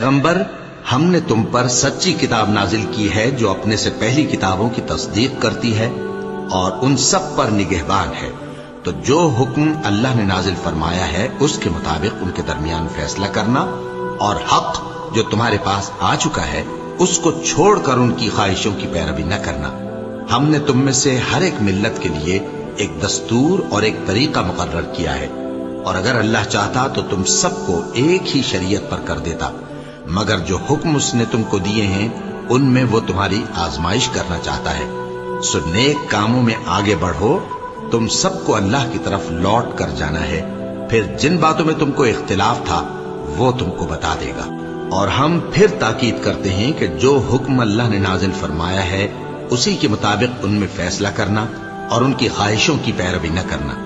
पैगंबर, हमने तुम पर सच्ची किताब नाजिल की है जो अपने से पहली किताबों की तस्दीक करती है और उन सब पर निगहबान है। तो जो हुक्म अल्लाह ने नाजिल फरमाया है उसके मुताबिक उनके दरमियान फैसला करना, और हक जो तुम्हारे पास आ चुका है उसको छोड़कर उनकी ख्वाहिशों की पैरवी न करना। हमने तुम में से हर एक मिल्लत के लिए एक दस्तूर और एक तरीका मुकर्रर किया है, और अगर अल्लाह चाहता तो तुम सबको एक ही शरीयत पर कर देता, मगर जो हुक्म उसने तुमको दिए हैं उनमें वो तुम्हारी आजमाइश करना चाहता है। सो नेक कामों में आगे बढ़ो, तुम सबको अल्लाह की तरफ लौट कर जाना है, फिर जिन बातों में तुमको इख्तिलाफ था वो तुमको बता देगा। और हम फिर ताकीद करते हैं कि जो हुक्म अल्लाह ने नाजिल फरमाया है उसी के मुताबिक उनमें फैसला करना और उनकी ख्वाहिशों की पैरवी न करना,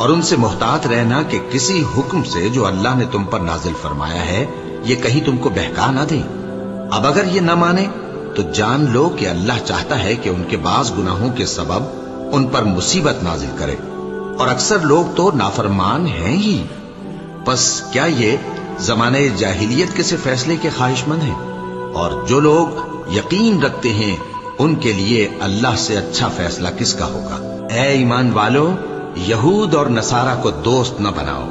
और उनसे मुहतात रहना कि किसी हुक्म से जो अल्लाह ने तुम पर नाजिल फरमाया है ये कहीं तुमको बहका ना दे। अब अगर ये न माने तो जान लो कि अल्लाह चाहता है कि उनके बाज गुनाहों के सबब उन पर मुसीबत नाजिल करे, और अक्सर लोग तो नाफरमान हैं ही। बस क्या ये जमाने जाहिलियत के से फैसले के ख्वाहिशमंद हैं? और जो लोग यकीन रखते हैं उनके लिए अल्लाह से अच्छा फैसला किसका होगा। ऐ ईमान वालो, यहूद और नसारा को दोस्त न बनाओ,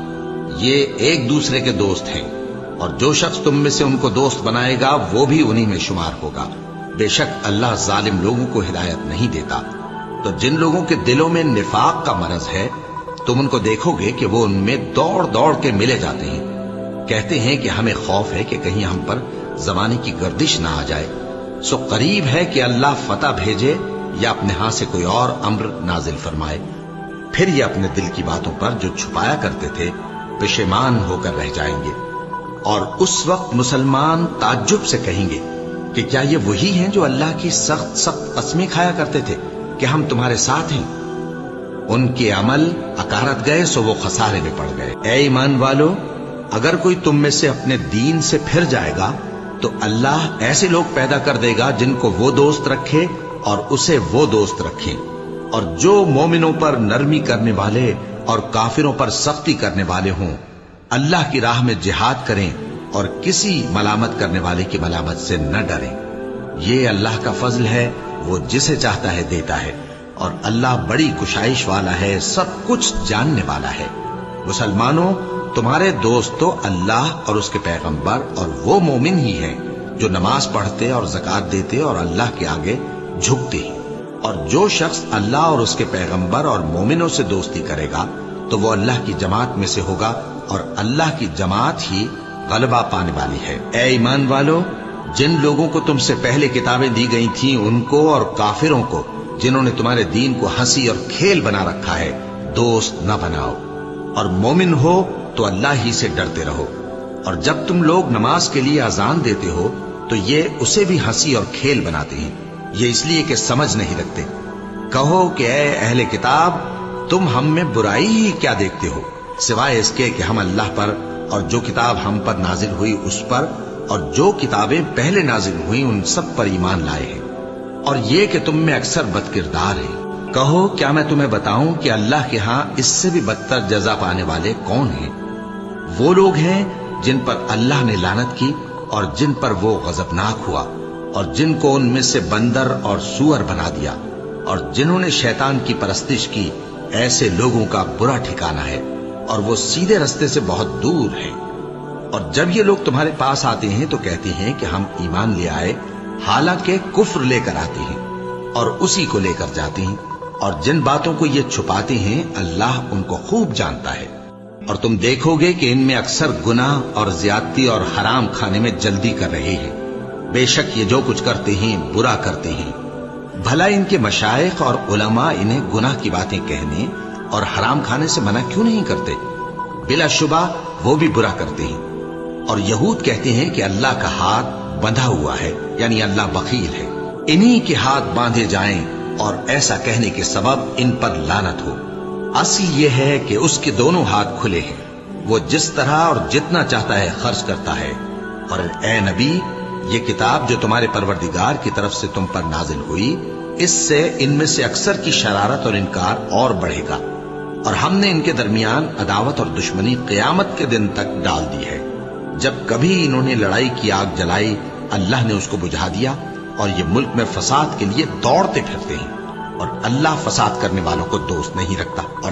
ये एक दूसरे के दोस्त हैं, और जो शख्स तुम में से उनको दोस्त बनाएगा वो भी उन्हीं में शुमार होगा। बेशक अल्लाह जालिम लोगों को हिदायत नहीं देता। तो जिन लोगों के दिलों में निफाक का मरज है तुम उनको देखोगे कि वो उनमें दौड़ दौड़ के मिले जाते हैं, कहते हैं कि हमें खौफ है कि कहीं हम पर जमाने की गर्दिश ना आ जाए। सो करीब है कि अल्लाह फतह भेजे या अपने हाथ से कोई और अम्र नाजिल फरमाए, फिर ये अपने दिल की बातों पर जो छुपाया करते थे पेशेमान होकर रह जाएंगे। और उस वक्त मुसलमान ताज्जुब से कहेंगे कि क्या ये वही हैं जो अल्लाह की सख्त सख्त कस्में खाया करते थे कि हम तुम्हारे साथ हैं। उनके अमल अकारत गए सो वो खसारे में पड़ गए। ऐ ईमान वालो, अगर कोई तुम में से अपने दीन से फिर जाएगा तो अल्लाह ऐसे लोग पैदा कर देगा जिनको वो दोस्त रखे और उसे वो दोस्त रखें, और जो मोमिनों पर नरमी करने वाले और काफिरों पर सख्ती करने वाले हों, अल्लाह की राह में जिहाद करें और किसी मलामत करने वाले की मलामत से न डरें। ये अल्लाह का फजल है, वो जिसे चाहता है देता है, और अल्लाह बड़ी कुशाइश वाला है, सब कुछ जानने वाला है। मुसलमानों, तुम्हारे दोस्त तो अल्लाह और उसके पैगंबर और वो मोमिन ही हैं जो नमाज पढ़ते और ज़कात देते और अल्लाह के आगे झुकते हैं। और जो शख्स अल्लाह और उसके पैगंबर और मोमिनों से दोस्ती करेगा तो वो अल्लाह की जमात में से होगा, और अल्लाह की जमात ही गलबा पाने वाली है। ऐ ईमान वालो, जिन लोगों को तुमसे पहले किताबें दी गई थीं उनको और काफिरों को जिन्होंने तुम्हारे दीन को हंसी और खेल बना रखा है दोस्त न बनाओ, और मोमिन हो तो अल्लाह ही से डरते रहो। और जब तुम लोग नमाज के लिए अजान देते हो तो ये उसे भी हंसी और खेल बनाते हैं, ये इसलिए कि समझ नहीं रखते। कहो कि ऐ अहले किताब, तुम हम में बुराई ही क्या देखते हो, सिवाय इसके कि हम अल्लाह पर और जो किताब हम पर नाजिल हुई उस पर और जो किताबें पहले नाजिल हुई उन सब पर ईमान लाए हैं, और ये कि तुम में अक्सर बदकिरदार हैं। कहो, क्या मैं तुम्हें बताऊं कि अल्लाह के हां इससे भी बदतर जजा पाने वाले कौन हैं? वो लोग हैं जिन पर अल्लाह ने लानत की और जिन पर वो गजबनाक हुआ, और जिनको उनमें से बंदर और सूअर बना दिया, और जिन्होंने शैतान की परस्तिश की, ऐसे लोगों का बुरा ठिकाना है और वो सीधे रास्ते से बहुत दूर हैं। और जब ये लोग तुम्हारे पास आते हैं तो कहते हैं कि हम ईमान ले आए, हालांकि कुफ्र लेकर आते हैं और उसी को लेकर जाते हैं, और जिन बातों को ये छुपाते हैं अल्लाह उनको खूब जानता है। और तुम देखोगे कि इनमें अक्सर गुनाह और ज्यादती और हराम खाने में जल्दी कर रहे हैं। बेशक ये जो कुछ करते हैं बुरा करते हैं। भला इनके मशाइख और उलमा इन्हें गुनाह की बातें कहने और हराम खाने से मना क्यों नहीं करते? बिलाशुबा वो भी बुरा करते हैं। और यहूद कहते हैं कि अल्लाह का हाथ बंधा हुआ है, यानी अल्लाह बखील है, इन्हीं के हाथ बांधे जाएं, और ऐसा कहने के सबब इन पर लानत हो। असली ये है कि उसके दोनों हाथ खुले हैं, वो जिस तरह और जितना चाहता है खर्च करता है। और ए नबी, ये किताब जो तुम्हारे परवरदिगार की तरफ से तुम पर नाजिल हुई, इससे इनमें से अक्सर की शरारत और इनकार और बढ़ेगा, और हमने इनके दरमियान अदावत और दुश्मनी क़यामत के दिन तक डाल दी है। جب کبھی انہوں نے لڑائی کی آگ جلائی اللہ نے اس کو بجھا دیا، اور یہ ملک میں فساد کے لیے دوڑتے پھرتے ہیں، اور اللہ فساد کرنے والوں کو دوست نہیں رکھتا۔ اور